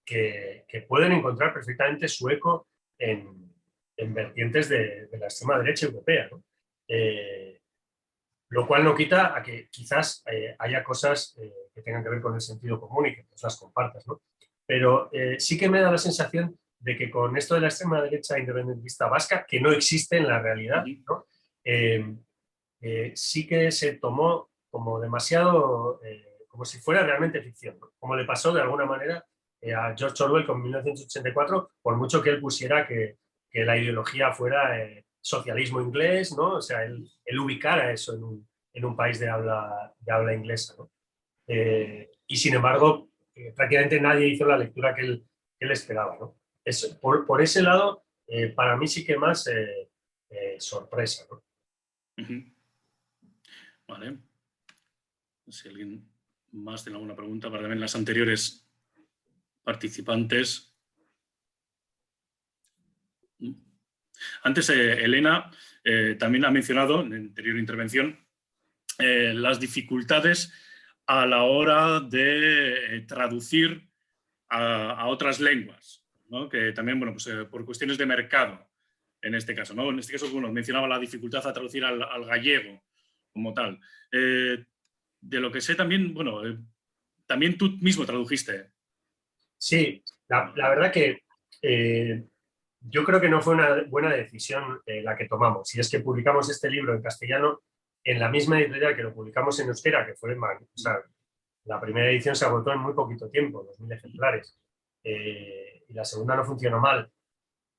que pueden encontrar perfectamente su eco en vertientes de la extrema derecha europea, ¿no? Lo cual no quita a que quizás haya cosas que tengan que ver con el sentido común y que pues las compartas, ¿no? Pero sí que me da la sensación de que con esto de la extrema derecha independentista vasca, que no existe en la realidad, ¿no? Sí que se tomó como demasiado, como si fuera realmente ficción, ¿no? Como le pasó de alguna manera a George Orwell con 1984, por mucho que él pusiera que la ideología fuera socialismo inglés, ¿no? O sea, él ubicara eso en un país de habla inglesa, ¿no? Y sin embargo, prácticamente nadie hizo la lectura que él esperaba, ¿no? Por ese lado, para mí sí que más sorpresa, ¿no? Vale. Si alguien más tiene alguna pregunta para también las anteriores participantes. Antes, Elena también ha mencionado en la anterior intervención las dificultades a la hora de traducir a otras lenguas, ¿no? Que también, bueno, pues por cuestiones de mercado, en este caso, ¿no? En este caso, bueno, mencionaba la dificultad a traducir al gallego como tal. De lo que sé también, bueno, también tú mismo tradujiste. Sí, la verdad que yo creo que no fue una buena decisión la que tomamos. Y es que publicamos este libro en castellano en la misma editorial que lo publicamos en euskera, que fue o sea, la primera edición se agotó en muy poquito tiempo, 2000 ejemplares. Y la segunda no funcionó mal.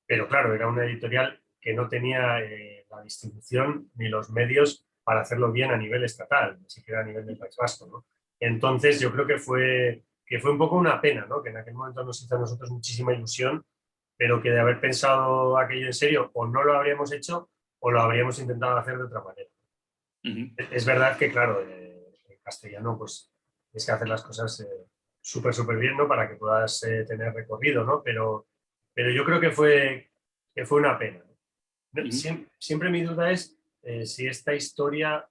Pero claro, era una editorial que no tenía la distribución ni los medios para hacerlo bien a nivel estatal, ni siquiera a nivel del País Vasco, ¿no? Entonces yo creo que fue un poco una pena, ¿no? Que en aquel momento nos hizo a nosotros muchísima ilusión, pero que de haber pensado aquello en serio, o no lo habríamos hecho o lo habríamos intentado hacer de otra manera. Es verdad que, claro, en castellano, pues es que hacer las cosas súper bien, ¿no? Para que puedas tener recorrido, ¿no? Pero yo creo que fue una pena, ¿no? Siempre mi duda es si esta historia,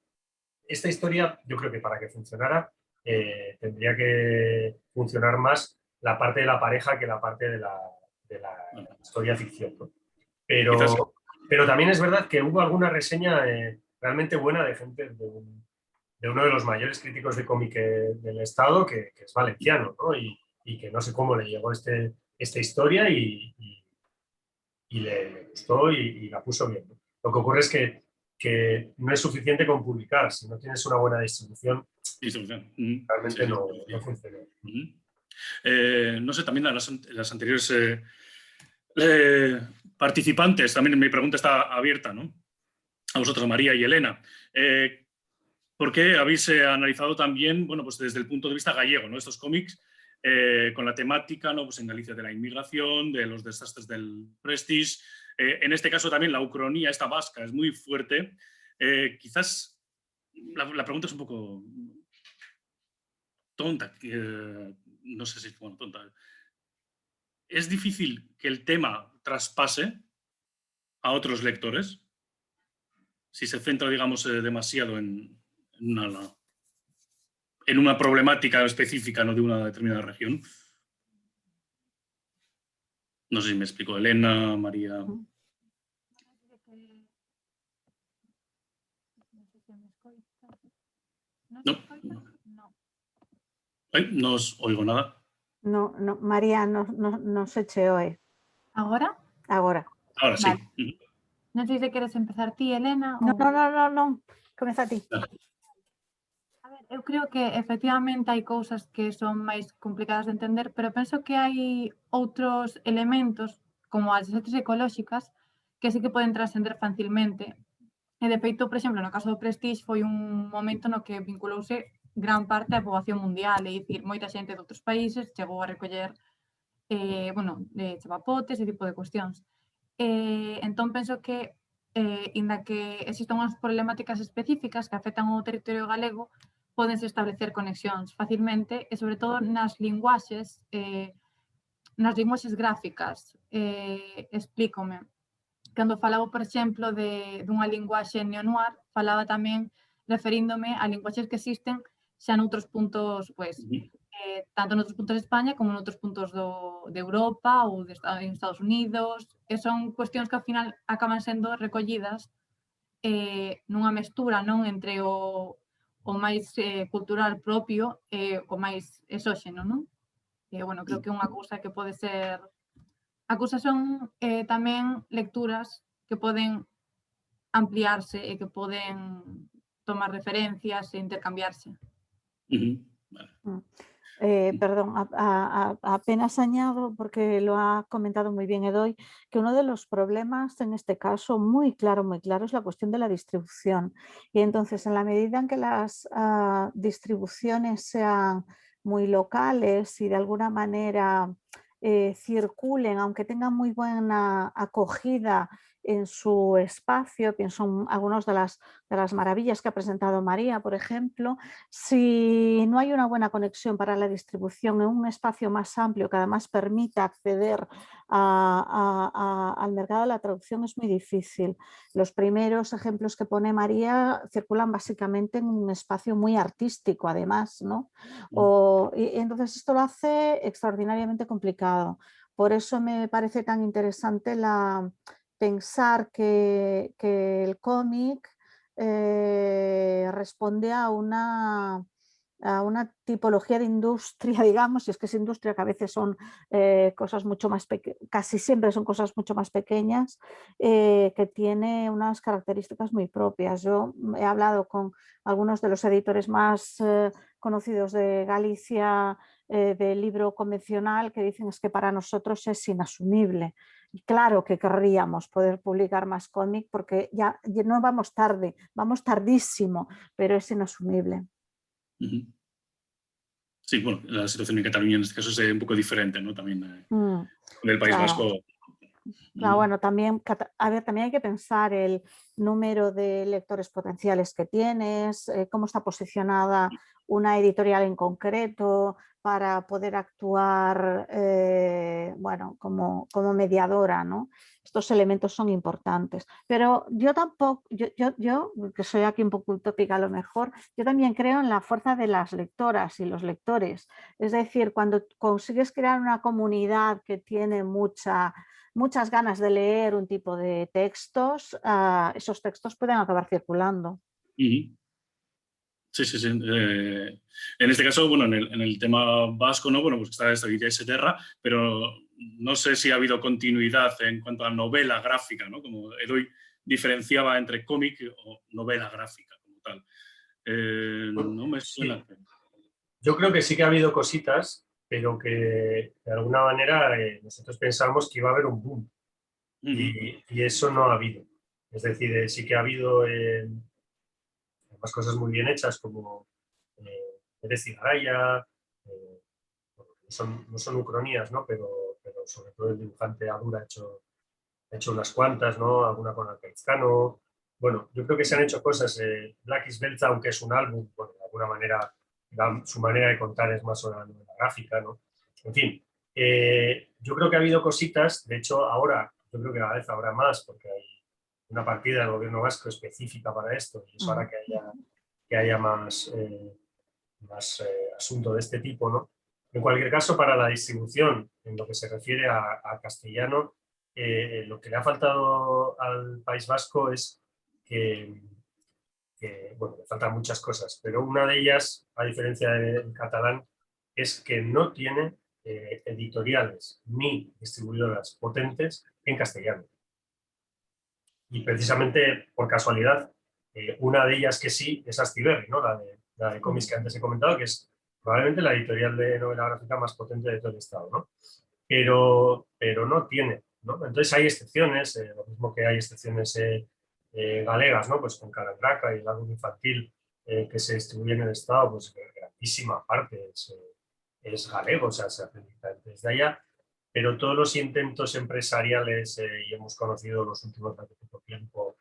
yo creo que para que funcionara, tendría que funcionar más la parte de la pareja que la parte de la historia ficción, ¿no? Pero también es verdad que hubo alguna reseña realmente buena de gente de uno de los mayores críticos de cómic del Estado, que es valenciano, ¿no? Y que no sé cómo le llegó esta historia y le gustó y la puso bien, ¿no? Lo que ocurre es que no es suficiente con publicar. Si no tienes una buena distribución, realmente no funciona. No sé, también a las anteriores participantes, también mi pregunta está abierta, ¿no? A vosotros, María y Elena. ¿Por qué habéis analizado también, bueno, pues desde el punto de vista gallego, ¿no? Estos cómics con la temática, ¿no? Pues en Galicia de la inmigración, de los desastres del Prestige. En este caso también la ucronía, esta vasca, es muy fuerte. Quizás la pregunta es un poco tonta, no sé si es bueno, tonta. ¿Es difícil que el tema traspase a otros lectores si se centra, digamos, demasiado en una problemática específica, ¿no? De una determinada región? No sé si me explico. Elena, María. No os oigo nada. No, María, no se che oe. Agora? Agora. Ahora sí. Vale. Non sei se queres empezar ti, Elena. Non. Comeza ti. A ver, eu creo que efectivamente hai cousas que son máis complicadas de entender, pero penso que hai outros elementos, como as desastres ecolóxicas, que sí que poden trascender facilmente. E de feito, por exemplo, no caso do Prestige foi un momento no que vinculouse gran parte da poboación mundial, é dicir, moita xente de outros países chegou a recoller bueno, chavapotes, ese tipo de cuestións. Entón, penso que, inda que existan unhas problemáticas específicas que afectan ao territorio galego, pódense establecer conexións facilmente e, sobre todo, nas linguaxes gráficas. Explícome. Cando falaba, por exemplo, dunha linguaxe neo-noir, falaba tamén referíndome a linguaxes que existen xa noutros puntos, pois, tanto noutros puntos de España como noutros puntos de Europa ou en Estados Unidos, e son cuestións que ao final acaban sendo recollidas nunha mestura, non, entre o máis cultural propio e o máis exóxeno, non? Bueno, creo que unha cousa que pode ser... A cousa son tamén lecturas que poden ampliarse e que poden tomar referencias e intercambiarse. Perdón, apenas añado, porque lo ha comentado muy bien Edoy, que uno de los problemas en este caso muy claro, es la cuestión de la distribución. Y entonces, en la medida en que las distribuciones sean muy locales y de alguna manera circulen, aunque tengan muy buena acogida en su espacio, pienso en algunas de las maravillas que ha presentado María, por ejemplo, si no hay una buena conexión para la distribución en un espacio más amplio que además permita acceder al mercado de la traducción, es muy difícil. Los primeros ejemplos que pone María circulan básicamente en un espacio muy artístico, además, ¿no? Y entonces esto lo hace extraordinariamente complicado. Por eso me parece tan interesante pensar que el cómic responde a una tipología de industria, digamos, y es que es industria que a veces son cosas mucho más pequeñas, casi siempre son cosas mucho más pequeñas, que tiene unas características muy propias. Yo he hablado con algunos de los editores más conocidos de Galicia del libro convencional, que dicen es que para nosotros es inasumible. Y claro que querríamos poder publicar más cómic porque ya no vamos tarde, vamos tardísimo, pero es inasumible. Sí, bueno, la situación en Cataluña en este caso es un poco diferente, ¿no? También con el País Vasco. Claro, bueno, también hay que pensar el número de lectores potenciales que tienes, cómo está posicionada una editorial en concreto para poder actuar bueno, como mediadora, ¿no? Estos elementos son importantes. Pero yo tampoco, yo, que soy aquí un poco utópica a lo mejor, yo también creo en la fuerza de las lectoras y los lectores. Es decir, cuando consigues crear una comunidad que tiene muchas ganas de leer un tipo de textos, esos textos pueden acabar circulando. Sí. En este caso, bueno, en el tema vasco, ¿no? Bueno, pues está esta Villa Terra, pero no sé si ha habido continuidad en cuanto a novela gráfica, ¿no? Como Edoy diferenciaba entre cómic o novela gráfica como tal. No me suena. Sí. Yo creo que sí que ha habido cositas, pero que de alguna manera nosotros pensamos que iba a haber un boom. Y eso no ha habido. Es decir, sí que ha habido más cosas muy bien hechas como Pérez y Garaya, no son ucronías, ¿no? Pero sobre todo el dibujante Adura ha hecho unas cuantas, ¿no? Alguna con Alcaizcano. Bueno, yo creo que se han hecho cosas. Black is Belza, aunque es un álbum, bueno, de alguna manera su manera de contar es más una novela gráfica, ¿no? En fin, yo creo que ha habido cositas. De hecho, ahora yo creo que cada vez habrá más porque hay una partida del gobierno vasco específica para esto y eso hará que haya más asunto de este tipo, ¿no? En cualquier caso, para la distribución, en lo que se refiere a castellano, lo que le ha faltado al País Vasco es que bueno, le faltan muchas cosas, pero una de ellas, a diferencia del catalán, es que no tiene editoriales ni distribuidoras potentes en castellano. Y precisamente por casualidad, una de ellas que sí es Astiberri, ¿no? La de cómics que antes he comentado, que es probablemente la editorial de novela gráfica más potente de todo el estado, ¿no? Pero no tiene, ¿no? Entonces hay excepciones, lo mismo que hay excepciones galegas, ¿no? Pues con Calandraca y el álbum infantil que se distribuye en el estado, pues grandísima parte es galego, o sea, se hace desde allá. pero todos los intentos empresariales, y hemos conocido los últimos de poco tiempo,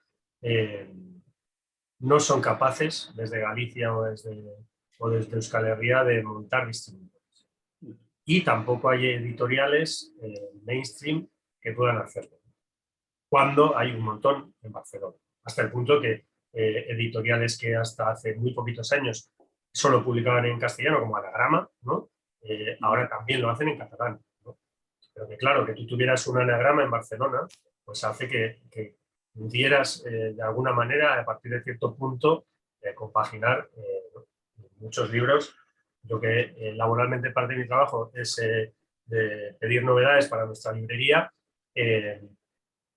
no son capaces, desde Galicia o desde Euskal Herria, de montar distribuidores. Y tampoco hay editoriales mainstream que puedan hacerlo, cuando hay un montón en Barcelona. Hasta el punto que editoriales que hasta hace muy poquitos años solo publicaban en castellano, como Anagrama, ¿no? Ahora también lo hacen en catalán, ¿no? Pero que claro, que tú tuvieras un anagrama en Barcelona, pues hace que pudieras de alguna manera, a partir de cierto punto, compaginar muchos libros. Yo que laboralmente parte de mi trabajo es de pedir novedades para nuestra librería.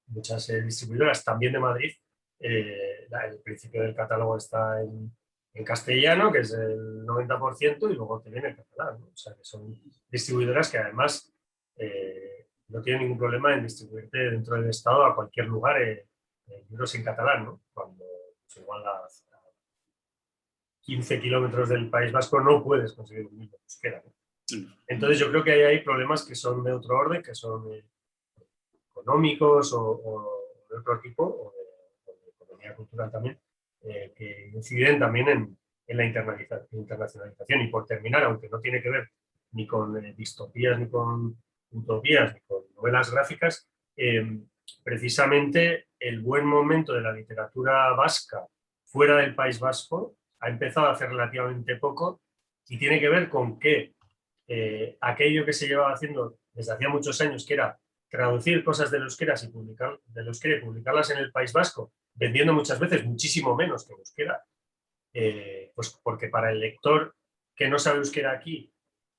Muchas distribuidoras, también de Madrid, el principio del catálogo está en castellano, que es el 90%, y luego te viene el catalán, ¿no? O sea, que son distribuidoras que además no tienen ningún problema en distribuirte dentro del Estado a cualquier lugar libros en catalán, ¿no? Cuando pues, igual a 15 kilómetros del País Vasco no puedes conseguir un libro en euskera, ¿no? Entonces yo creo que hay problemas que son de otro orden, que son económicos o de otro tipo, o de economía cultural también, que inciden también en la internacionalización. Y por terminar, aunque no tiene que ver ni con distopías, ni con utopías, ni con novelas gráficas, precisamente el buen momento de la literatura vasca fuera del País Vasco ha empezado hace relativamente poco y tiene que ver con que aquello que se llevaba haciendo desde hacía muchos años, que era traducir cosas del euskera y publicarlas en el País Vasco, vendiendo muchas veces muchísimo menos que euskera, pues porque para el lector que no sabe euskera aquí,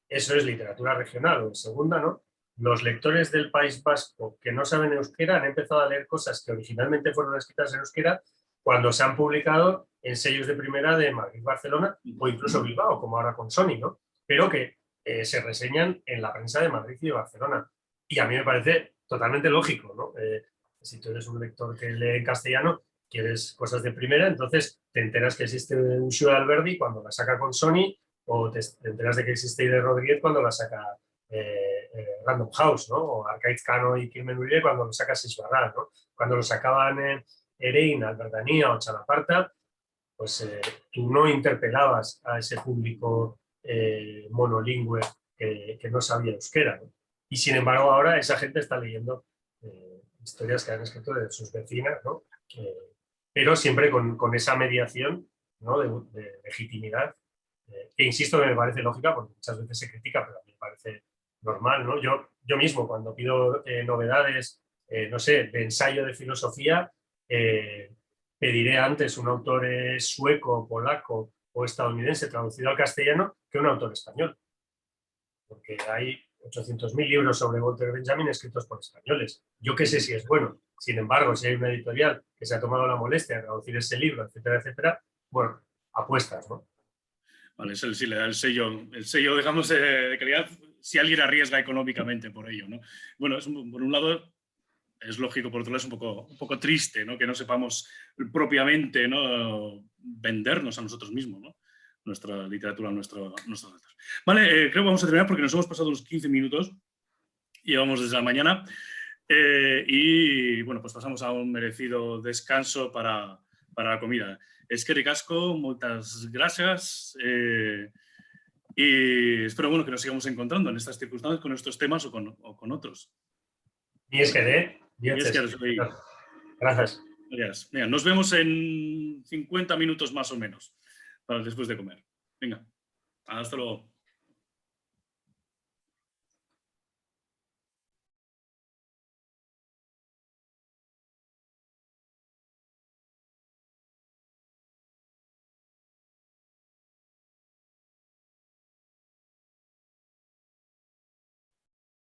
eso es literatura regional o de segunda, ¿no? Los lectores del País Vasco que no saben euskera han empezado a leer cosas que originalmente fueron escritas en euskera cuando se han publicado en sellos de primera de Madrid, Barcelona o incluso Bilbao, como ahora con Sony, ¿no? Pero que se reseñan en la prensa de Madrid y de Barcelona. Y a mí me parece totalmente lógico, ¿no? Si tú eres un lector que lee en castellano, quieres cosas de primera, entonces te enteras que existe un Xue Alberdi cuando la saca con Sony, o te enteras de que existe Ide Rodríguez cuando la saca Random House, ¿no? O Arcade Cano y Quilmen Uribe cuando lo saca Sisbarral, ¿no? Cuando lo sacaban Erein, Albertanía o Chalaparta, pues tú no interpelabas a ese público monolingüe que no sabía euskera, ¿no? Y sin embargo ahora esa gente está leyendo historias que han escrito de sus vecinas, ¿no? Pero siempre con esa mediación, ¿no? de legitimidad, que insisto que me parece lógica porque muchas veces se critica, pero a mí me parece normal, ¿no? Yo mismo cuando pido novedades, no sé, de ensayo de filosofía, pediré antes un autor sueco, polaco o estadounidense traducido al castellano que un autor español. Porque hay 800.000 libros sobre Walter Benjamin escritos por españoles. Yo qué sé si es bueno. Sin embargo, si hay una editorial que se ha tomado la molestia de traducir ese libro, etcétera, etcétera, bueno, apuestas, ¿no? Vale, sí le da el sello, digamos, de calidad si alguien arriesga económicamente por ello, ¿no? Bueno, por un lado es lógico, por otro lado es un poco triste, ¿no? Que no sepamos propiamente, ¿no? Vendernos a nosotros mismos, ¿no? Nuestra literatura, nuestros datos. Vale, creo que vamos a terminar porque nos hemos pasado unos 15 minutos, llevamos desde la mañana, y bueno, pues pasamos a un merecido descanso para la comida. Eskerrik asko, muchas gracias, y espero bueno, que nos sigamos encontrando en estas circunstancias con estos temas o con otros. Y es que Gracias. Venga, nos vemos en 50 minutos más o menos, para después de comer. Venga, hasta luego.